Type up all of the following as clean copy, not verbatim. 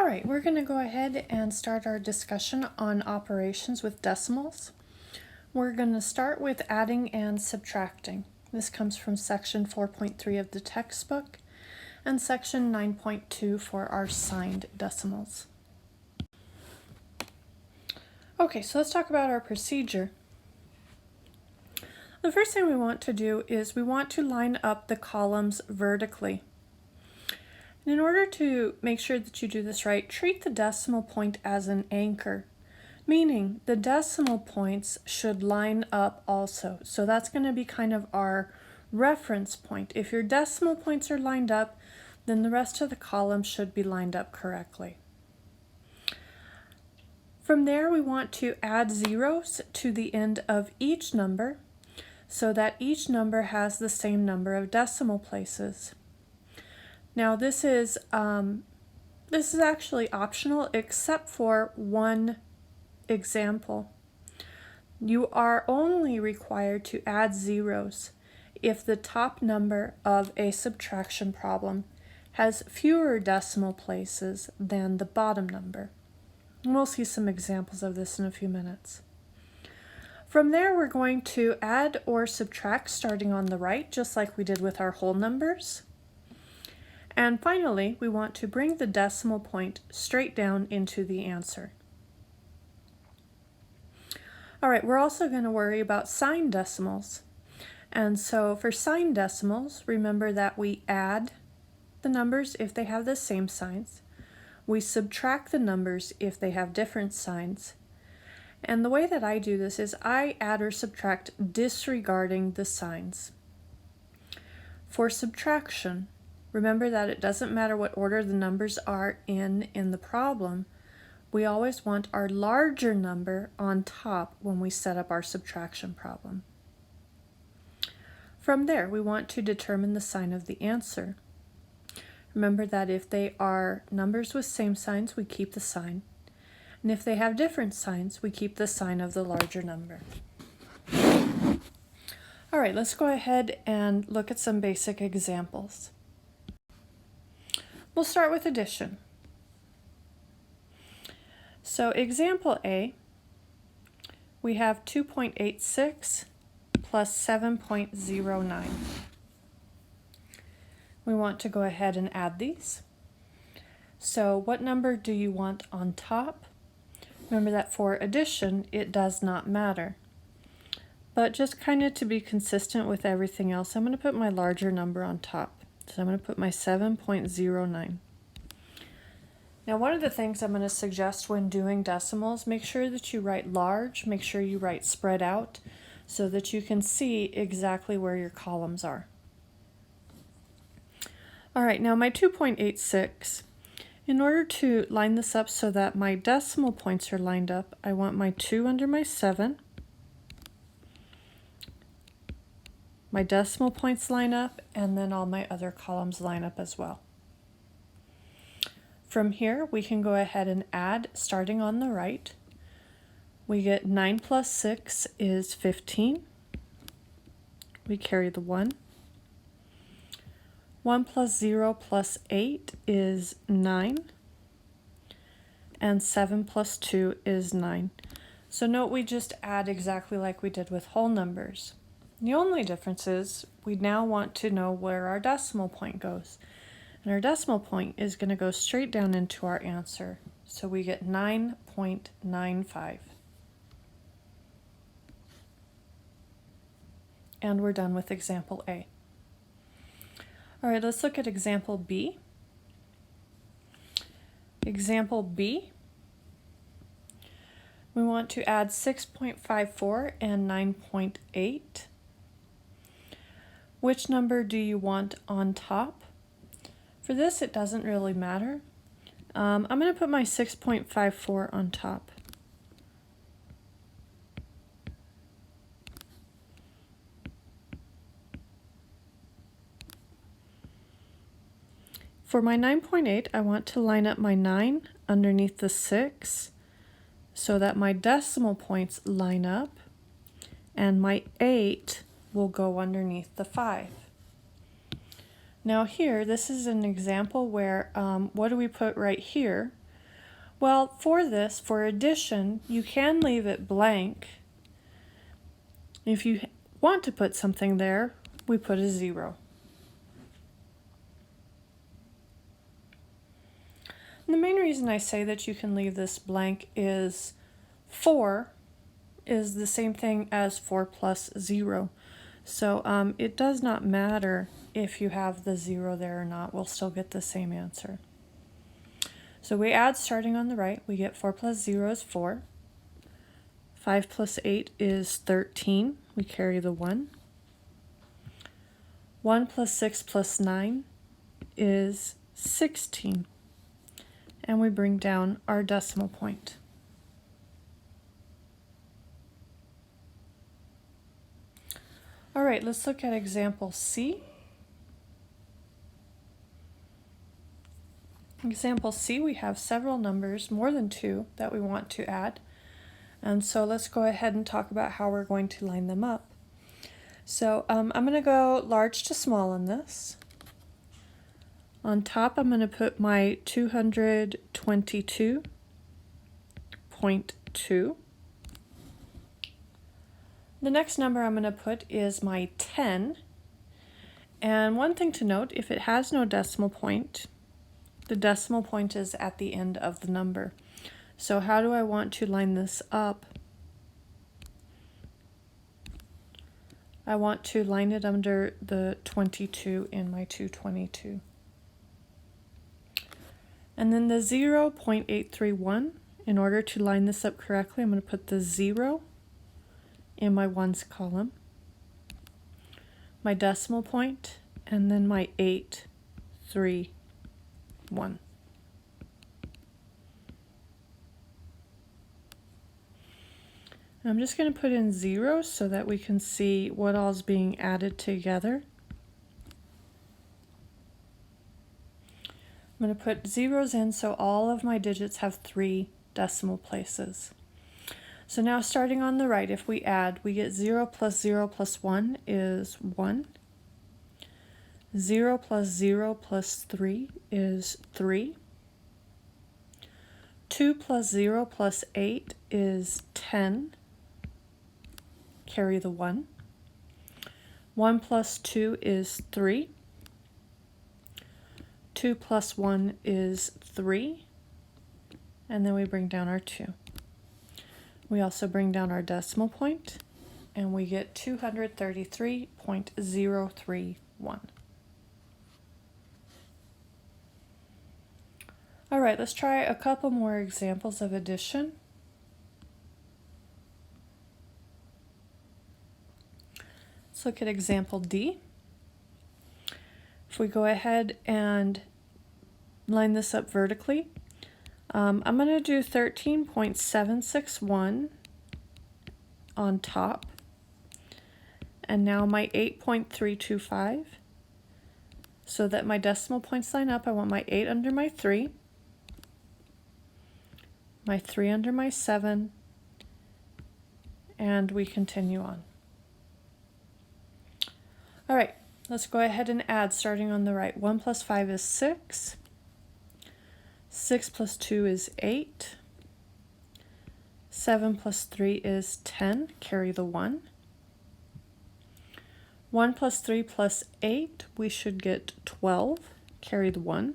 All right, we're going to go ahead and start our discussion on operations with decimals. We're going to start with adding and subtracting. This comes from section 4.3 of the textbook and section 9.2 for our signed decimals. Okay, so let's talk about our procedure. The first thing we want to do is we want to line up the columns vertically. And in order to make sure that you do this right, treat the decimal point as an anchor, meaning the decimal points should line up also. So that's going to be kind of our reference point. If your decimal points are lined up, then the rest of the columns should be lined up correctly. From there, we want to add zeros to the end of each number so that each number has the same number of decimal places. Now this is actually optional except for one example. You are only required to add zeros if the top number of a subtraction problem has fewer decimal places than the bottom number. And we'll see some examples of this in a few minutes. From there, we're going to add or subtract starting on the right, just like we did with our whole numbers. And finally, we want to bring the decimal point straight down into the answer. All right, we're also going to worry about signed decimals. And so for signed decimals, remember that we add the numbers if they have the same signs. We subtract the numbers if they have different signs. And the way that I do this is I add or subtract disregarding the signs. For subtraction, remember that it doesn't matter what order the numbers are in the problem. We always want our larger number on top when we set up our subtraction problem. From there, we want to determine the sign of the answer. Remember that if they are numbers with same signs, we keep the sign. And if they have different signs, we keep the sign of the larger number. All right, let's go ahead and look at some basic examples. We'll start with addition. So example A, we have 2.86 plus 7.09. We want to go ahead and add these. So what number do you want on top? Remember that for addition, it does not matter. But just kind of to be consistent with everything else, I'm going to put my larger number on top. So I'm going to put my 7.09. Now one of the things I'm going to suggest when doing decimals, make sure that you write large, make sure you write spread out so that you can see exactly where your columns are. All right, now my 2.86. In order to line this up so that my decimal points are lined up, I want my 2 under my 7. My decimal points line up, and then all my other columns line up as well. From here, we can go ahead and add, starting on the right. We get 9 plus 6 is 15. We carry the 1. 1 plus 0 plus 8 is 9. And 7 plus 2 is 9. So note we just add exactly like we did with whole numbers. The only difference is we now want to know where our decimal point goes. And our decimal point is going to go straight down into our answer. So we get 9.95. And we're done with example A. All right, let's look at example B. Example B, we want to add 6.54 and 9.8. Which number do you want on top? For this, it doesn't really matter. I'm going to put my 6.54 on top. For my 9.8, I want to line up my 9 underneath the 6 so that my decimal points line up, and my 8 will go underneath the 5. Now here, this is an example where, what do we put right here? Well, for addition, you can leave it blank. If you want to put something there, we put a 0. And the main reason I say that you can leave this blank is 4 is the same thing as 4 plus 0. So it does not matter if you have the 0 there or not. We'll still get the same answer. So we add starting on the right. We get 4 plus 0 is 4. 5 plus 8 is 13. We carry the 1. 1 plus 6 plus 9 is 16. And we bring down our decimal point. All right, let's look at example C. Example C, we have several numbers, more than 2, that we want to add. And so let's go ahead and talk about how we're going to line them up. So I'm going to go large to small on this. On top, I'm going to put my 222.2. The next number I'm going to put is my 10. And one thing to note, if it has no decimal point, the decimal point is at the end of the number. So how do I want to line this up? I want to line it under the 22 in my 222. And then the 0.831, in order to line this up correctly, I'm going to put the 0 in my ones column, my decimal point, and then my 831. I'm just going to put in zeros so that we can see what all is being added together. I'm going to put zeros in so all of my digits have 3 decimal places. So now starting on the right, if we add, we get 0 plus 0 plus 1 is 1. 0 plus 0 plus 3 is 3. 2 plus 0 plus 8 is 10. Carry the 1. 1 plus 2 is 3. 2 plus 1 is 3. And then we bring down our 2. We also bring down our decimal point, and we get 233.031. All right, let's try a couple more examples of addition. Let's look at example D. If we go ahead and line this up vertically, I'm going to do 13.761 on top, and now my 8.325, so that my decimal points line up. I want my 8 under my 3 under my 7, and we continue on. All right, let's go ahead and add starting on the right. 1 plus 5 is 6. 6 plus 2 is 8. 7 plus 3 is 10. Carry the 1. 1 plus 3 plus 8, we should get 12. Carry the 1.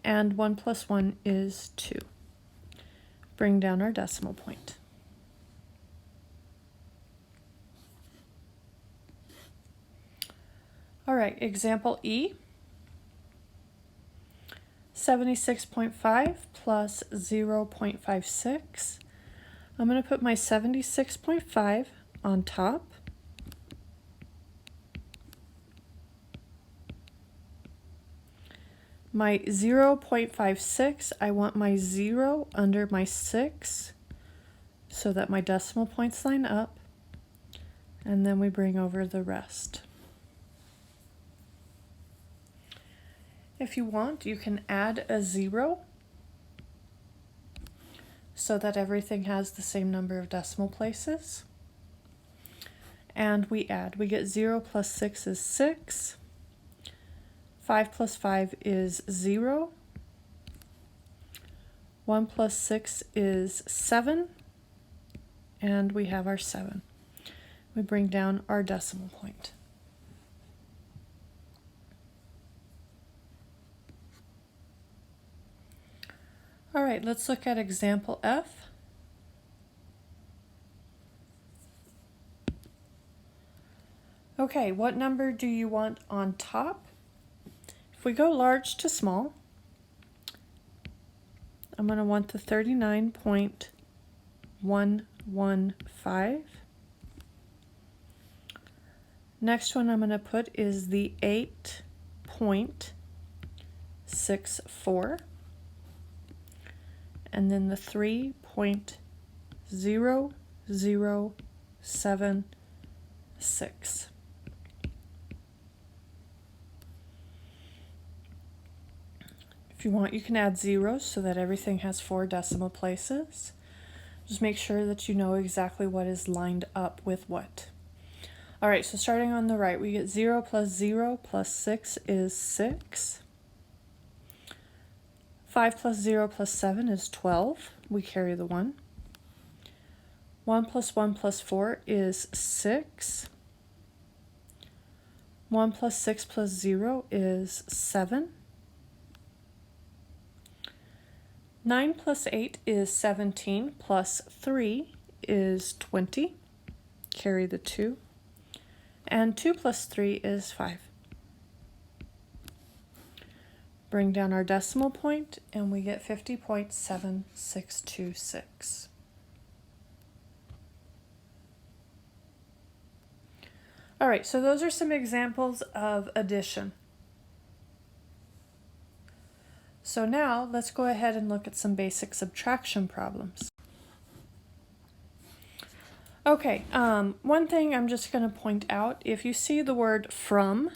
And 1 plus 1 is 2. Bring down our decimal point. All right, example E. 76.5 plus 0.56. I'm going to put my 76.5 on top. My 0.56, I want my 0 under my 6 so that my decimal points line up, and then we bring over the rest. If you want, you can add a 0 so that everything has the same number of decimal places. And we add. We get 0 plus 6 is 6. 5 plus 5 is 0. 1 plus 6 is 7, and we have our 7. We bring down our decimal point. All right, let's look at example F. Okay, what number do you want on top? If we go large to small, I'm going to want the 39.115. Next one I'm going to put is the 8.64. And then the 3.0076. If you want, you can add zeros so that everything has 4 decimal places. Just make sure that you know exactly what is lined up with what. All right, so starting on the right, we get 0 plus 0 plus 6 is 6. 5 plus 0 plus 7 is 12. We carry the 1. 1 plus 1 plus 4 is 6. 1 plus 6 plus 0 is 7. 9 plus 8 is 17, plus 3 is 20. Carry the 2. And 2 plus 3 is 5. Bring down our decimal point, and we get 50.7626. All right, so those are some examples of addition. So now let's go ahead and look at some basic subtraction problems. Okay, one thing I'm just going to point out, if you see the word from,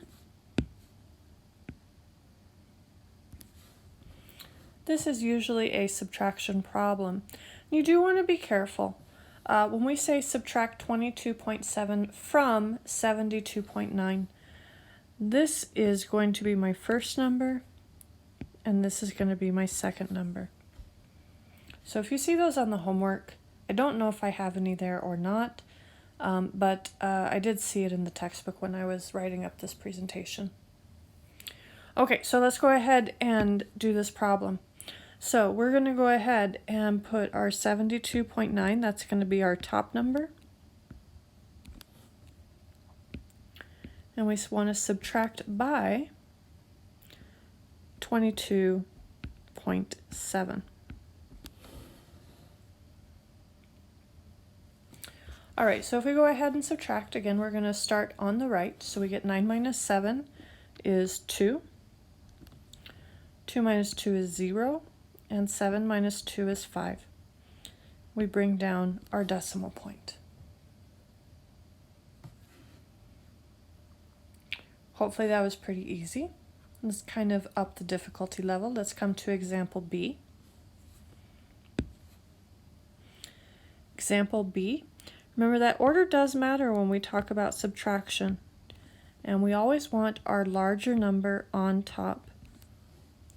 this is usually a subtraction problem. You do want to be careful. When we say subtract 22.7 from 72.9, this is going to be my first number, and this is going to be my second number. So if you see those on the homework, I don't know if I have any there or not, but I did see it in the textbook when I was writing up this presentation. Okay, so let's go ahead and do this problem. So we're going to go ahead and put our 72.9, that's going to be our top number. And we want to subtract by 22.7. All right, so if we go ahead and subtract, again, we're going to start on the right. So we get 9 minus 7 is 2. 2 minus 2 is 0. And 7 minus 2 is 5. We bring down our decimal point. Hopefully that was pretty easy. Let's kind of up the difficulty level. Let's come to example B. Example B. Remember that order does matter when we talk about subtraction. And we always want our larger number on top.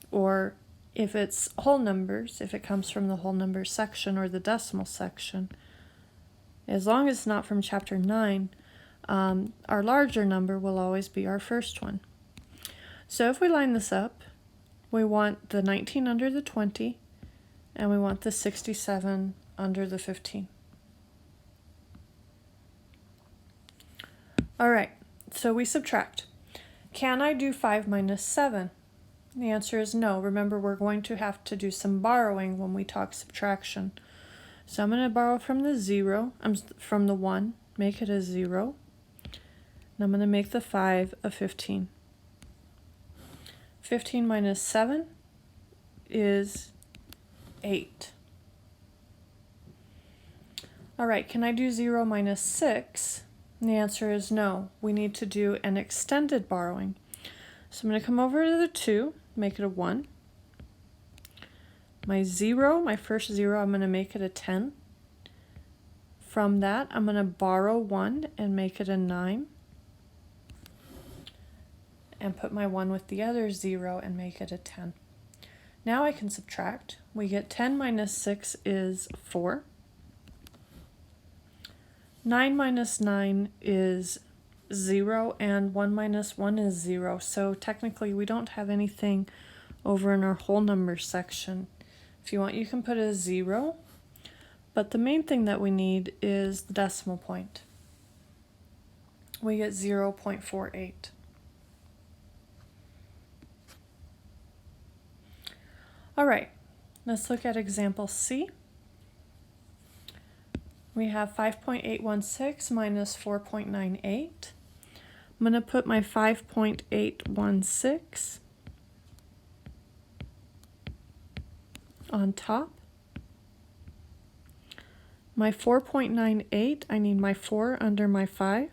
Or if it's whole numbers, if it comes from the whole numbers section or the decimal section, as long as it's not from chapter 9, our larger number will always be our first one. So if we line this up, we want the 19 under the 20, and we want the 67 under the 15. All right, so we subtract. Can I do 5 minus 7? The answer is no. Remember, we're going to have to do some borrowing when we talk subtraction. So I'm going to borrow from the 0, from the 1, make it a 0. And I'm going to make the 5 a 15. 15 minus 7 is 8. All right, can I do 0 minus 6? And the answer is no. We need to do an extended borrowing. So I'm going to come over to the 2, make it a 1. My 0, my first 0, I'm going to make it a 10. From that, I'm going to borrow 1 and make it a 9. And put my 1 with the other 0 and make it a 10. Now I can subtract. We get 10 minus 6 is 4. 9 minus 9 is 0, and 1 minus 1 is 0. So technically we don't have anything over in our whole numbers section. If you want, you can put a 0, but the main thing that we need is the decimal point. We get 0.48. All right, let's look at example C. We have 5.816 minus 4.98. I'm going to put my 5.816 on top. My 4.98, I need my 4 under my 5.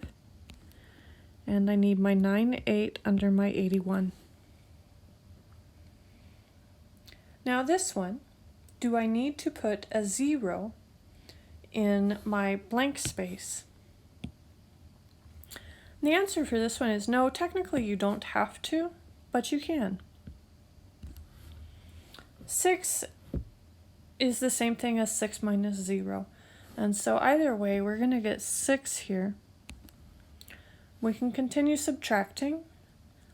And I need my 98 under my 81. Now this one, do I need to put a 0 in my blank space? The answer for this one is no, technically you don't have to, but you can. 6 is the same thing as 6 minus 0. And so either way, we're going to get 6 here. We can continue subtracting.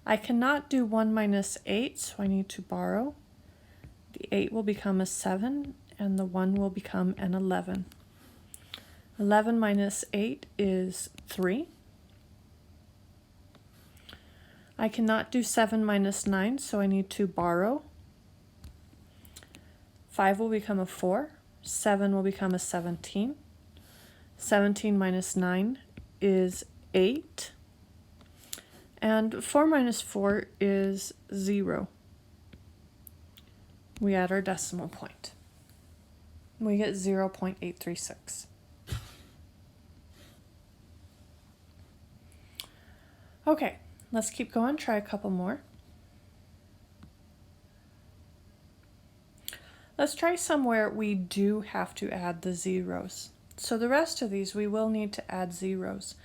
I cannot do 1 minus 8, so I need to borrow. The 8 will become a 7, and the 1 will become an 11. 11 minus 8 is 3. I cannot do 7 minus 9, so I need to borrow. 5 will become a 4. 7 will become a 17. 17 minus 9 is 8. And 4 minus 4 is 0. We add our decimal point. We get 0.836. Okay, let's keep going, try a couple more. Let's try somewhere we do have to add the zeros. So the rest of these we will need to add zeros.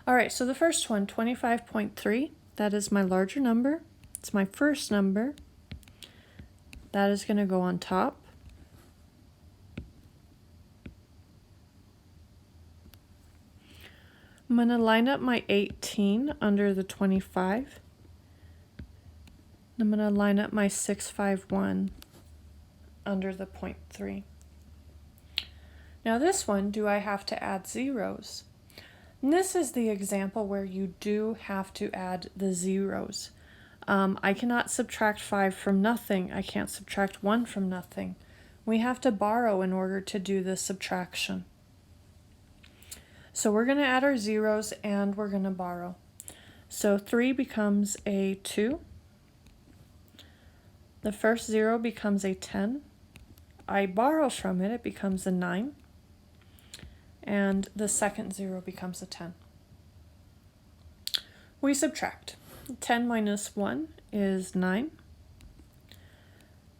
All right, so the first one, 25.3, that is my larger number. It's my first number. That is going to go on top. I'm going to line up my 18 under the 25. I'm going to line up my 651 under the 0.3. Now this one, do I have to add zeros? And this is the example where you do have to add the zeros. I cannot subtract 5 from nothing. I can't subtract 1 from nothing. We have to borrow in order to do this subtraction. So we're going to add our zeros and we're going to borrow. So 3 becomes a 2. The first 0 becomes a 10. I borrow from it, it becomes a 9. And the second 0 becomes a 10. We subtract. 10 minus 1 is 9.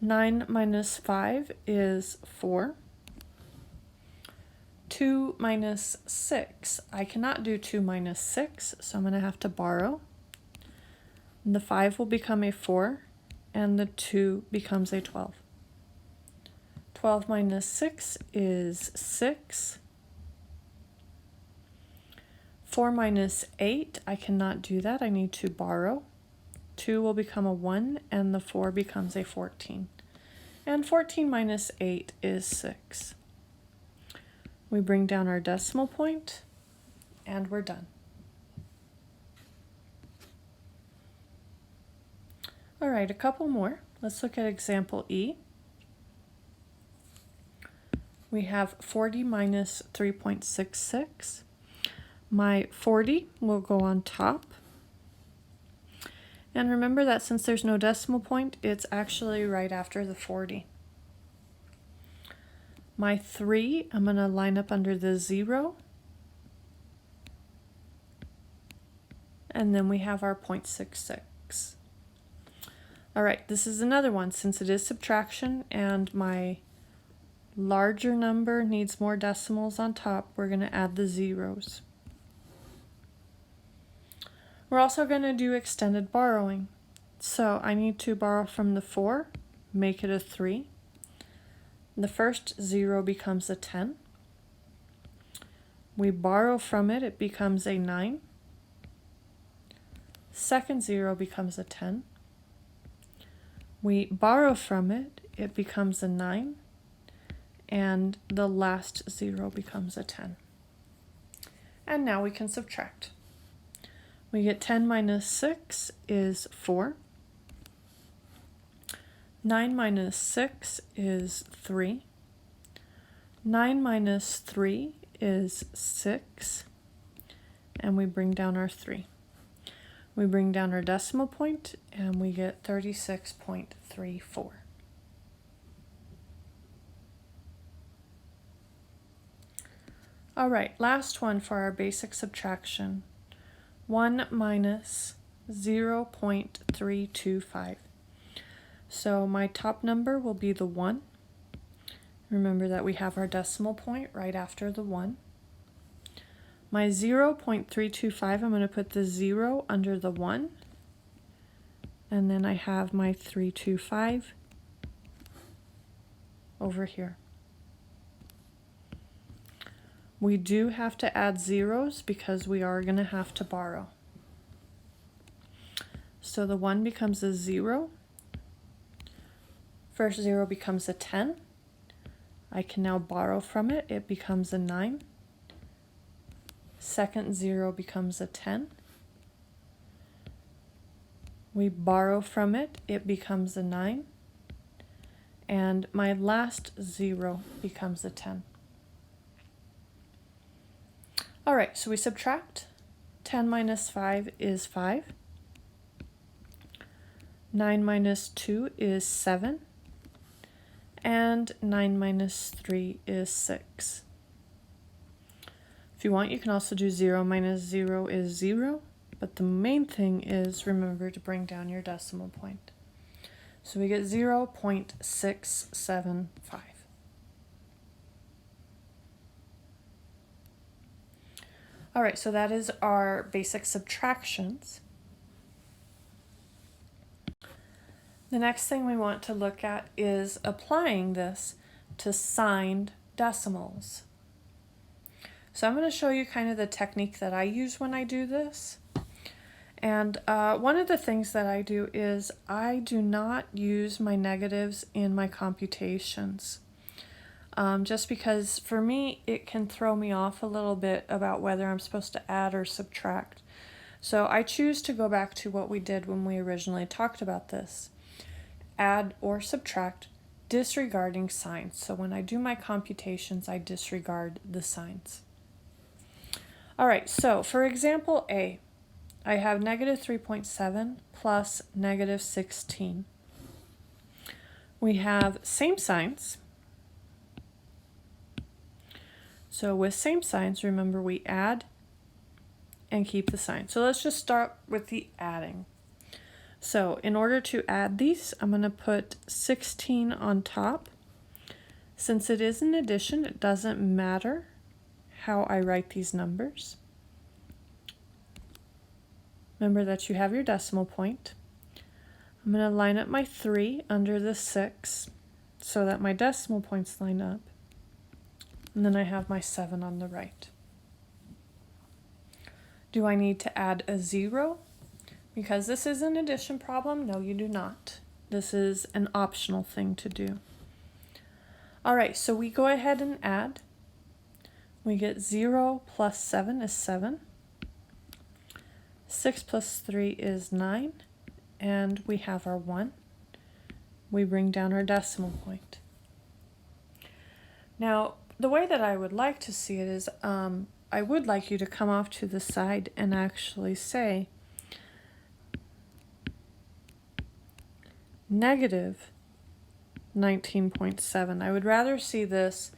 9 minus 5 is 4. 2 minus 6. I cannot do 2 minus 6, so I'm going to have to borrow. And the 5 will become a 4, and the 2 becomes a 12. 12 minus 6 is 6. 4 minus 8, I cannot do that. I need to borrow. 2 will become a 1, and the 4 becomes a 14. And 14 minus 8 is 6. We bring down our decimal point, and we're done. All right, a couple more. Let's look at example E. We have 40 minus 3.66. My 40 will go on top. And remember that since there's no decimal point, it's actually right after the 40. My 3, I'm going to line up under the 0. And then we have our 0.66. All right, this is another one. Since it is subtraction and my larger number needs more decimals on top, we're going to add the zeros. We're also going to do extended borrowing. So I need to borrow from the 4, make it a 3. The first 0 becomes a 10. We borrow from it, it becomes a 9. Second 0 becomes a 10. We borrow from it, it becomes a 9. And the last 0 becomes a 10. And now we can subtract. We get 10 minus 6 is 4. 9 minus 6 is 3. 9 minus 3 is 6. And we bring down our 3. We bring down our decimal point and we get 36.34. All right, last one for our basic subtraction. 1 minus 0.325. So my top number will be the 1. Remember that we have our decimal point right after the 1. My 0.325, I'm going to put the 0 under the 1. And then I have my 325 over here. We do have to add zeros because we are going to have to borrow. So the 1 becomes a 0. First 0 becomes a 10. I can now borrow from it. It becomes a 9. Second 0 becomes a 10. We borrow from it. It becomes a 9. And my last 0 becomes a 10. All right, so we subtract. 10 minus 5 is 5. 9 minus 2 is 7. And 9 minus 3 is 6. If you want, you can also do 0 minus 0 is 0. But the main thing is remember to bring down your decimal point. So we get 0.675. All right, so that is our basic subtractions. The next thing we want to look at is applying this to signed decimals. So I'm going to show you kind of the technique that I use when I do this. And one of the things that I do is I do not use my negatives in my computations. Just because for me it can throw me off a little bit about whether I'm supposed to add or subtract. So I choose to go back to what we did when we originally talked about this. Add or subtract, disregarding signs. So when I do my computations, I disregard the signs. All right, so for example A, I have negative 3.7 plus negative 16. We have same signs. So with same signs, remember we add and keep the sign. So let's just start with the adding. So in order to add these, I'm going to put 16 on top. Since it is an addition, it doesn't matter how I write these numbers. Remember that you have your decimal point. I'm going to line up my 3 under the 6 so that my decimal points line up. And then I have my 7 on the right. Do I need to add a 0? Because this is an addition problem, no, you do not. This is an optional thing to do. All right, so we go ahead and add. We get 0 plus 7 is 7. 6 plus 3 is 9. And we have our 1. We bring down our decimal point. Now, the way that I would like to see it is I would like you to come off to the side and actually say negative 19.7. I would rather see this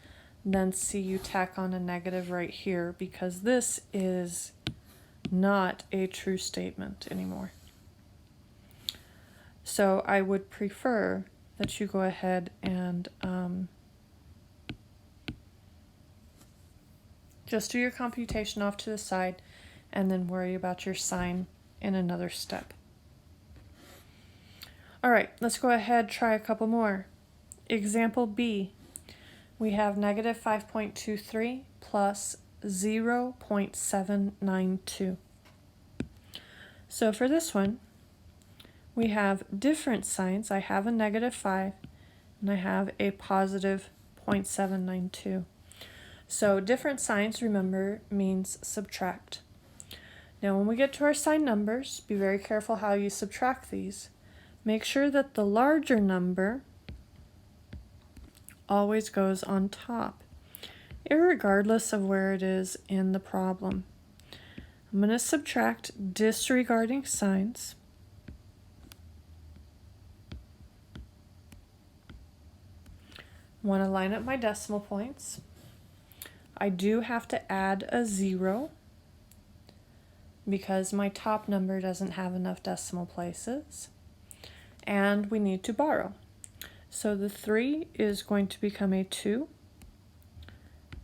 than see you tack on a negative right here because this is not a true statement anymore. So I would prefer that you go ahead and just do your computation off to the side and then worry about your sign in another step. All right, let's go ahead, try a couple more. Example B, we have negative 5.23 plus 0.792. So for this one, we have different signs. I have a negative 5 and I have a positive 0.792. So different signs, remember, means subtract. Now when we get to our sign numbers, be very careful how you subtract these. Make sure that the larger number always goes on top, irregardless of where it is in the problem. I'm going to subtract disregarding signs. I want to line up my decimal points. I do have to add a 0 because my top number doesn't have enough decimal places. And we need to borrow. So the 3 is going to become a 2,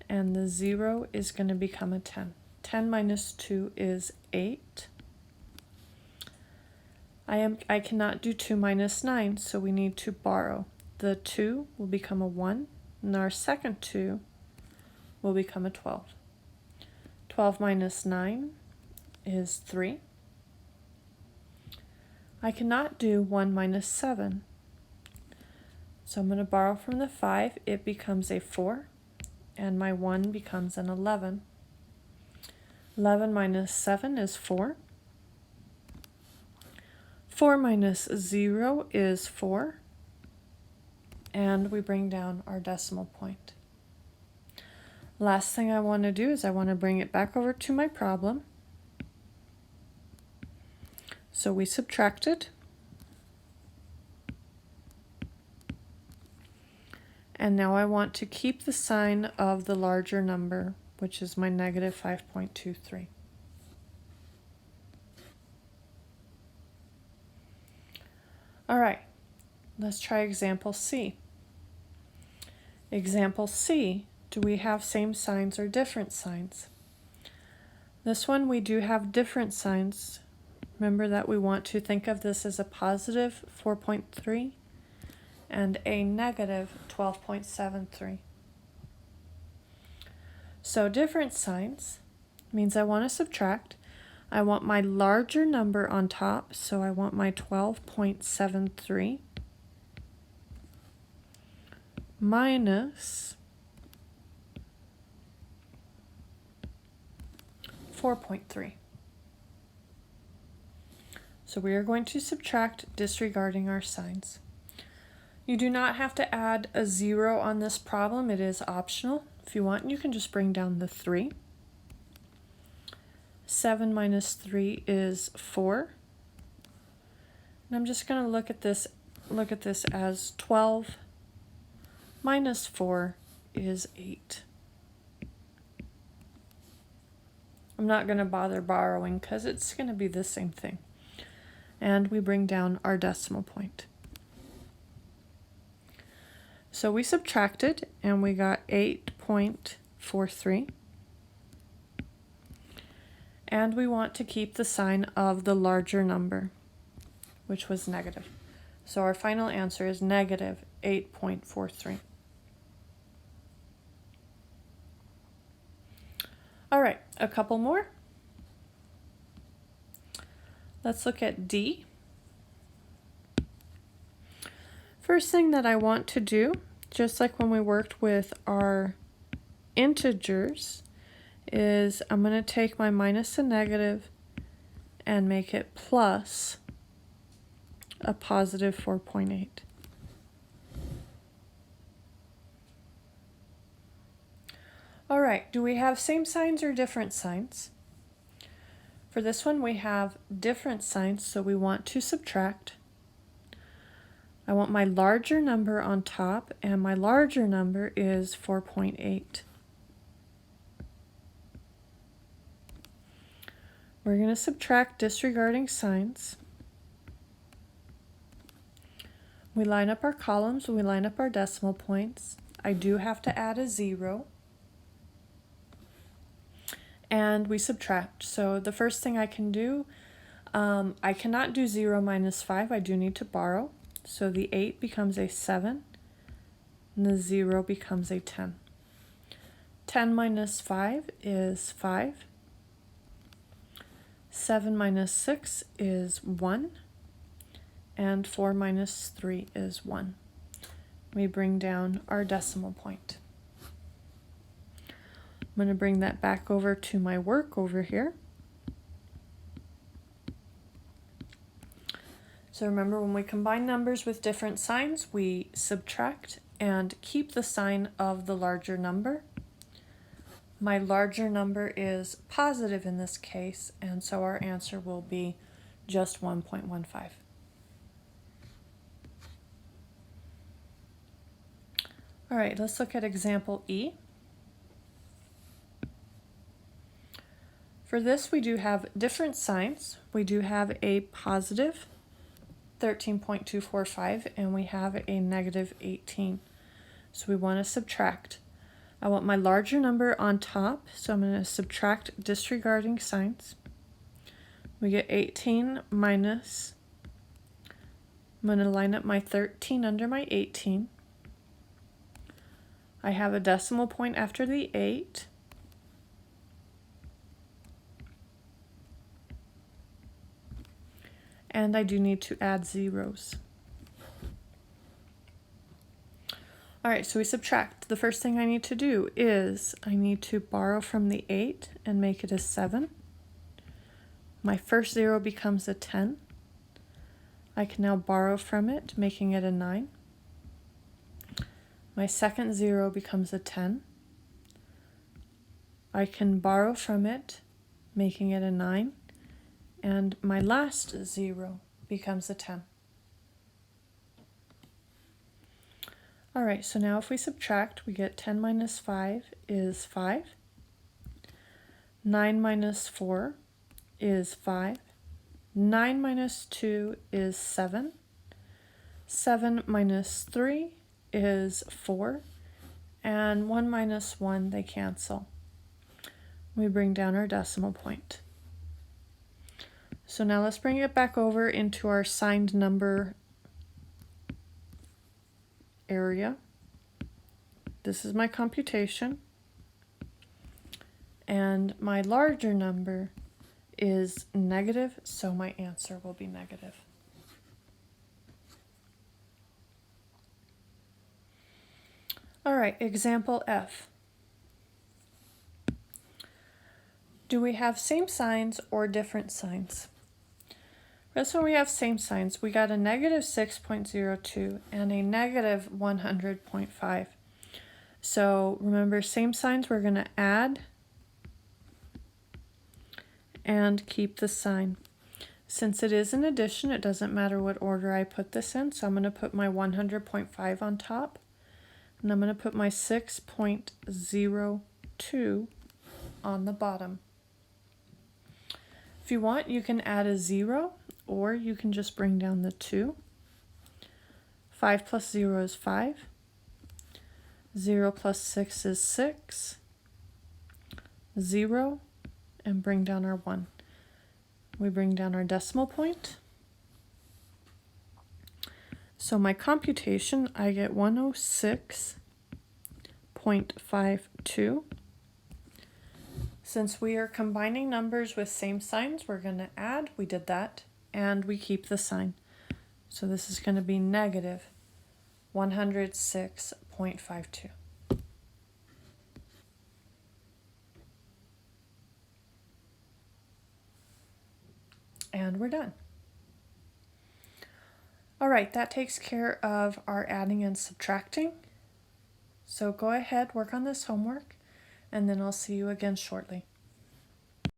and the 0 is going to become a 10. 10 minus 2 is 8. I cannot do 2 minus 9, so we need to borrow. The 2 will become a 1, and our second 2 will become a 12. 12 minus 9 is 3. I cannot do 1 minus 7. So I'm going to borrow from the 5. It becomes a 4, and my 1 becomes an 11. 11 minus 7 is 4. 4 minus 0 is 4. And we bring down our decimal point. Last thing I want to do is I want to bring it back over to my problem. So we subtracted. And now I want to keep the sign of the larger number, which is my negative 5.23. All right, let's try example C. Example C, do we have same signs or different signs? This one we do have different signs. Remember that we want to think of this as a positive 4.3 and a negative 12.73. So different signs means I want to subtract. I want my larger number on top, so I want my 12.73 minus 4.3. So we are going to subtract disregarding our signs. You do not have to add a 0 on this problem. It is optional. If you want, you can just bring down the 3. 7 minus 3 is 4. And I'm just going to look at this as 12 minus 4 is 8. I'm not going to bother borrowing because it's going to be the same thing. And we bring down our decimal point. So we subtracted and we got 8.43. And we want to keep the sign of the larger number, which was negative. So our final answer is negative 8.43. All right, a couple more. Let's look at D. First thing that I want to do, just like when we worked with our integers, is I'm going to take my minus and negative and make it plus a positive 4.8. All right, do we have same signs or different signs? For this one, we have different signs, so we want to subtract. I want my larger number on top, and my larger number is 4.8. We're going to subtract disregarding signs. We line up our columns, we line up our decimal points. I do have to add a 0. And we subtract. So the first thing I can do, I cannot do 0 minus 5. I do need to borrow. So the 8 becomes a 7, and the 0 becomes a 10. 10 minus 5 is 5. 7 minus 6 is 1. And 4 minus 3 is 1. We bring down our decimal point. I'm going to bring that back over to my work over here. So remember, when we combine numbers with different signs, we subtract and keep the sign of the larger number. My larger number is positive in this case, and so our answer will be just 1.15. All right, let's look at example E. For this, we do have different signs. We do have a positive 13.245, and we have a negative 18. So we want to subtract. I want my larger number on top, so I'm going to subtract disregarding signs. We get 18 minus, I'm going to line up my 13 under my 18. I have a decimal point after the 8. And I do need to add zeros. All right, so we subtract. The first thing I need to do is I need to borrow from the 8 and make it a 7. My first 0 becomes a 10. I can now borrow from it, making it a 9. My second 0 becomes a 10. I can borrow from it, making it a 9. And my last 0 becomes a 10. All right, so now if we subtract, we get 10 minus 5 is 5. 9 minus 4 is 5. 9 minus 2 is 7. 7 minus 3 is 4. And 1 minus 1, they cancel. We bring down our decimal point. So now let's bring it back over into our signed number area. This is my computation. And my larger number is negative, so my answer will be negative. All right, example F. Do we have same signs or different signs? This one we have same signs. We got a negative 6.02 and a negative 100.5. So remember, same signs, we're going to add and keep the sign. Since it is an addition, it doesn't matter what order I put this in. So I'm going to put my 100.5 on top, and I'm going to put my 6.02 on the bottom. If you want, you can add a 0, or you can just bring down the 2. 5 plus 0 is 5. 0 plus 6 is 6. 0, and bring down our 1. We bring down our decimal point. So my computation, I get 106.52. Since we are combining numbers with same signs, we're going to add. We did that. And we keep the sign. So this is going to be negative 106.52. And we're done. All right, that takes care of our adding and subtracting. So go ahead, work on this homework, and then I'll see you again shortly.